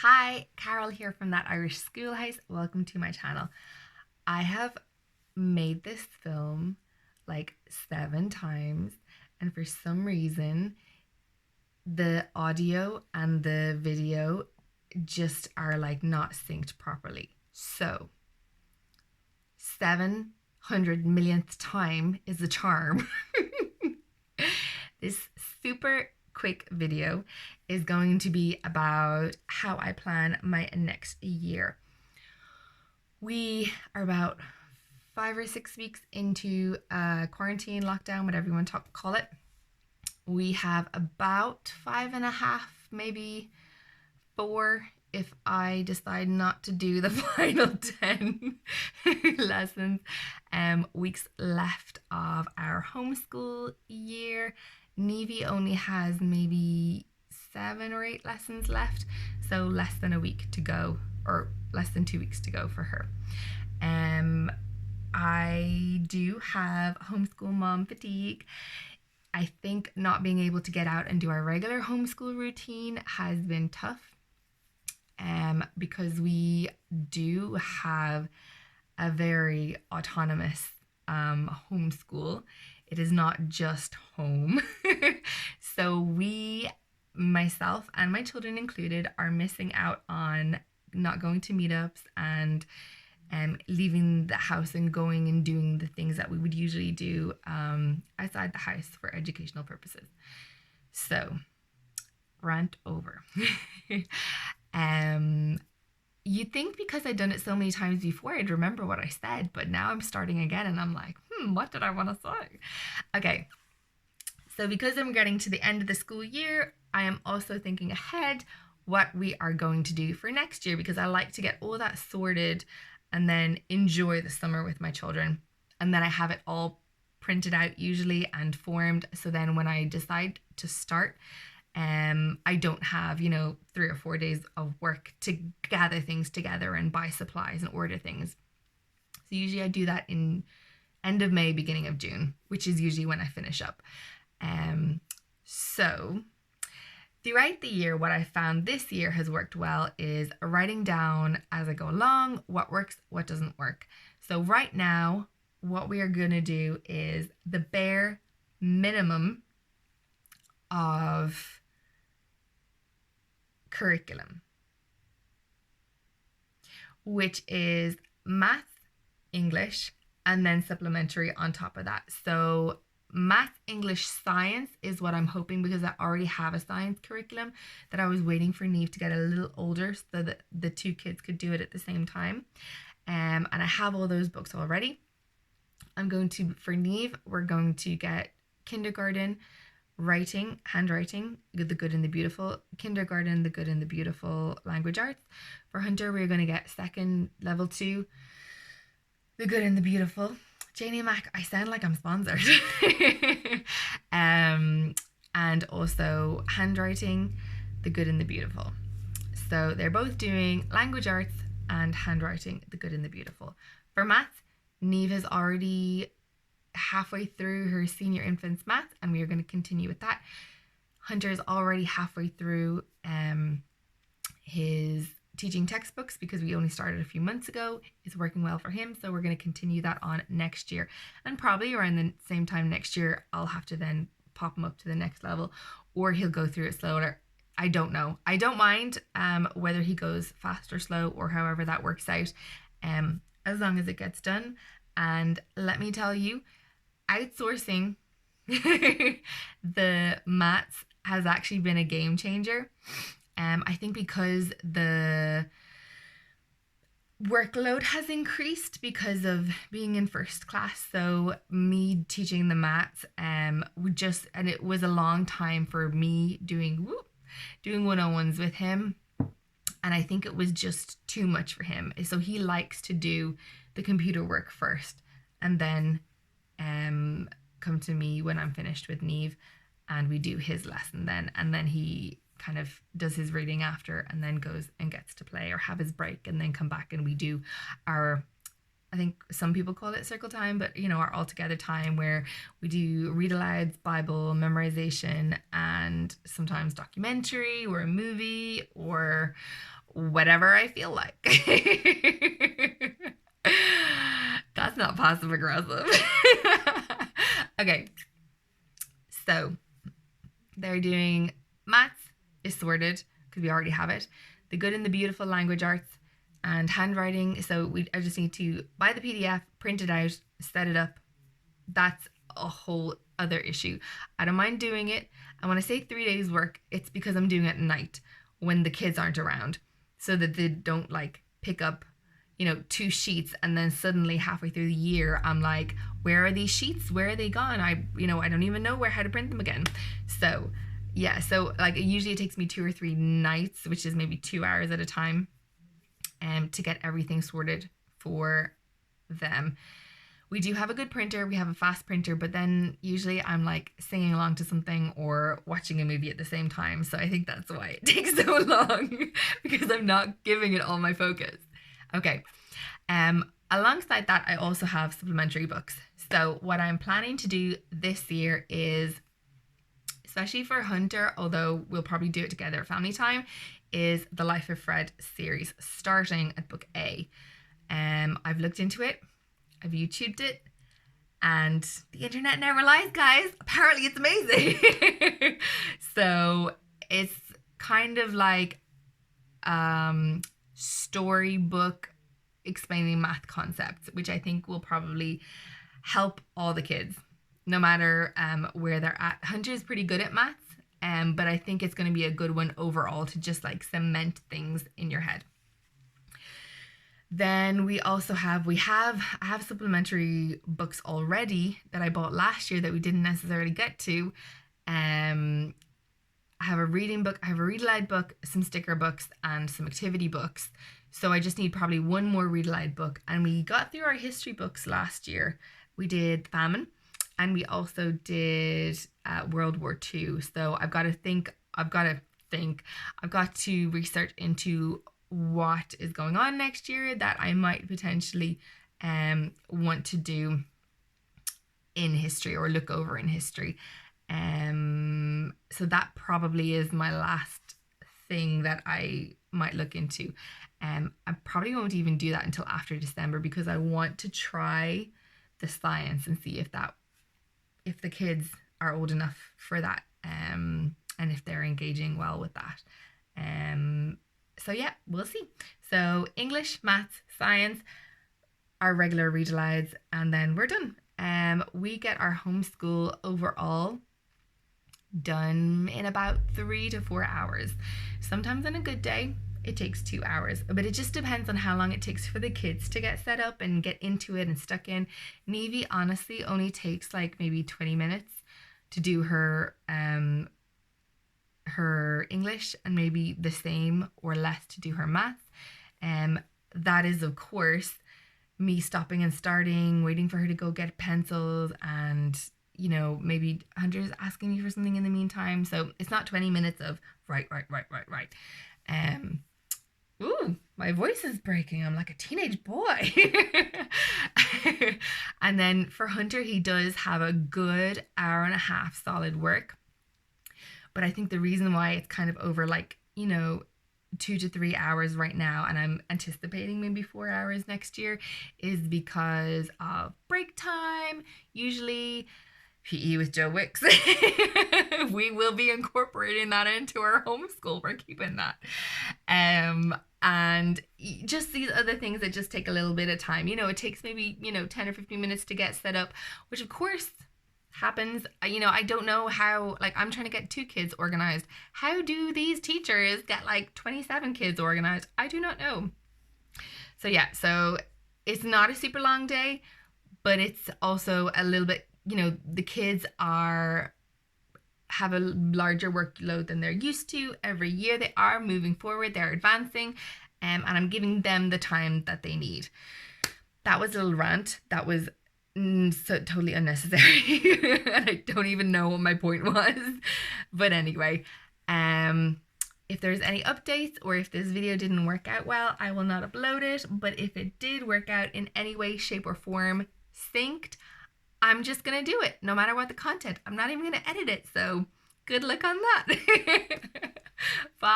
Hi, Carol here from That Irish Schoolhouse. Welcome to my channel. I have made this film like 7 times, and for some reason, the audio and the video just are like not synced properly. So, 700 millionth time is the charm. This super quick video is going to be about how I plan my next year. We are about 5 or 6 weeks into quarantine, lockdown, whatever you want to call it. We have about 5.5, maybe 4, if I decide not to do the final 10 lessons, weeks left of our homeschool year. Nevy only has maybe 7 or 8 lessons left, so less than a week to go, or less than 2 weeks to go for her. I do have homeschool mom fatigue. I think not being able to get out and do our regular homeschool routine has been tough, because we do have a very autonomous homeschool. It is not just home. So we, myself and my children included, are missing out on not going to meetups and leaving the house and going and doing the things that we would usually do outside the house for educational purposes. So, rant over. You'd think because I'd done it so many times before, I'd remember what I said, but now I'm starting again and I'm like, what did I want to say? Okay, so because I'm getting to the end of the school year, I am also thinking ahead what we are going to do for next year, because I like to get all that sorted and then enjoy the summer with my children. And then I have it all printed out usually and formed. So then when I decide to start, I don't have, 3 or 4 days of work to gather things together and buy supplies and order things. So usually I do that in end of May, beginning of June, which is usually when I finish up. So throughout the year, what I found this year has worked well is writing down as I go along what works, what doesn't work. So right now, what we are going to do is the bare minimum of curriculum, which is math, English, and then supplementary on top of that. So math, English, science is what I'm hoping, because I already have a science curriculum that I was waiting for Neve to get a little older so that the two kids could do it at the same time. And I have all those books already. For Neve, we're going to get kindergarten, writing, handwriting, the good and the beautiful, kindergarten, the good and the beautiful, language arts. For Hunter, we're going to get second level 2, the good and the beautiful. Janie Mac, I sound like I'm sponsored. And also handwriting, the good and the beautiful. So they're both doing language arts and handwriting, the good and the beautiful. For math, Neve is already halfway through her senior infants math, and we are going to continue with that. Hunter is already halfway through his teaching textbooks, because we only started a few months ago. It's working well for him, so we're going to continue that on next year, and probably around the same time next year I'll have to then pop him up to the next level, or he'll go through it slower. I don't know. I don't mind whether he goes fast or slow, or however that works out, as long as it gets done. And let me tell you, outsourcing the maths has actually been a game changer. I think because the workload has increased because of being in first class. So me teaching the maths, and it was a long time for me doing 101s with him. And I think it was just too much for him. So he likes to do the computer work first, and then come to me when I'm finished with Neve, and we do his lesson then, and then he kind of does his reading after, and then goes and gets to play or have his break, and then come back and we do our, I think some people call it circle time, but our all together time, where we do read alouds, Bible, memorization, and sometimes documentary or a movie, or whatever I feel like. That's not passive aggressive. Okay, so they're doing maths is sorted because we already have it. The good and the beautiful language arts and handwriting. So I just need to buy the PDF, print it out, set it up. That's a whole other issue. I don't mind doing it. And when I say 3 days work, it's because I'm doing it at night when the kids aren't around, so that they don't like pick up, 2 sheets and then suddenly halfway through the year I'm like, where are these sheets? Where are they gone? I don't even know how to print them again. So yeah, so like usually it takes me 2 or 3 nights, which is maybe 2 hours at a time, to get everything sorted for them. We do have a good printer, we have a fast printer, but then usually I'm like singing along to something or watching a movie at the same time. So I think that's why it takes so long, because I'm not giving it all my focus. Okay. Alongside that, I also have supplementary books. So what I'm planning to do this year is, especially for Hunter, although we'll probably do it together at family time, is the Life of Fred series, starting at book A. I've looked into it, I've YouTubed it, and the internet never lies, guys. Apparently it's amazing. So it's kind of like storybook explaining math concepts, which I think will probably help all the kids, no matter where they're at. Hunter's pretty good at maths, but I think it's going to be a good one overall to just like cement things in your head. Then we also have, I have supplementary books already that I bought last year that we didn't necessarily get to. I have a reading book, I have a read aloud book, some sticker books, and some activity books. So I just need probably one more read aloud book. And we got through our history books last year. We did famine, and we also did World War II. So I've got to research into what is going on next year that I might potentially want to do in history or look over in history. So that probably is my last thing that I might look into. I probably won't even do that until after December, because I want to try the science and see if the kids are old enough for that, and if they're engaging well with that. So yeah, we'll see. So English, maths, science, our regular read alouds, and then we're done. We get our homeschool overall done in about 3 to 4 hours. Sometimes on a good day, it takes 2 hours, but it just depends on how long it takes for the kids to get set up and get into it and stuck in. Navy honestly only takes like maybe 20 minutes to do her English, and maybe the same or less to do her maths. That is, of course, me stopping and starting, waiting for her to go get pencils, and maybe Hunter's asking me for something in the meantime. So it's not 20 minutes of right. Ooh, my voice is breaking. I'm like a teenage boy. And then for Hunter, he does have a good hour and a half solid work. But I think the reason why it's kind of over 2 to 3 hours right now, and I'm anticipating maybe 4 hours next year, is because of break time. Usually PE with Joe Wicks. We will be incorporating that into our homeschool. We're keeping that. And just these other things that just take a little bit of time. It takes maybe, 10 or 15 minutes to get set up, which of course happens. I don't know how, I'm trying to get 2 kids organized. How do these teachers get 27 kids organized? I do not know. So yeah, so it's not a super long day, but it's also a little bit, the kids have a larger workload than they're used to. Every year they are moving forward, they're advancing, and I'm giving them the time that they need. That was a little rant. That was so totally unnecessary. And I don't even know what my point was. But anyway, if there's any updates, or if this video didn't work out well, I will not upload it. But if it did work out in any way, shape, or form, synced, I'm just gonna do it no matter what the content. I'm not even gonna edit it. So good luck on that. Bye.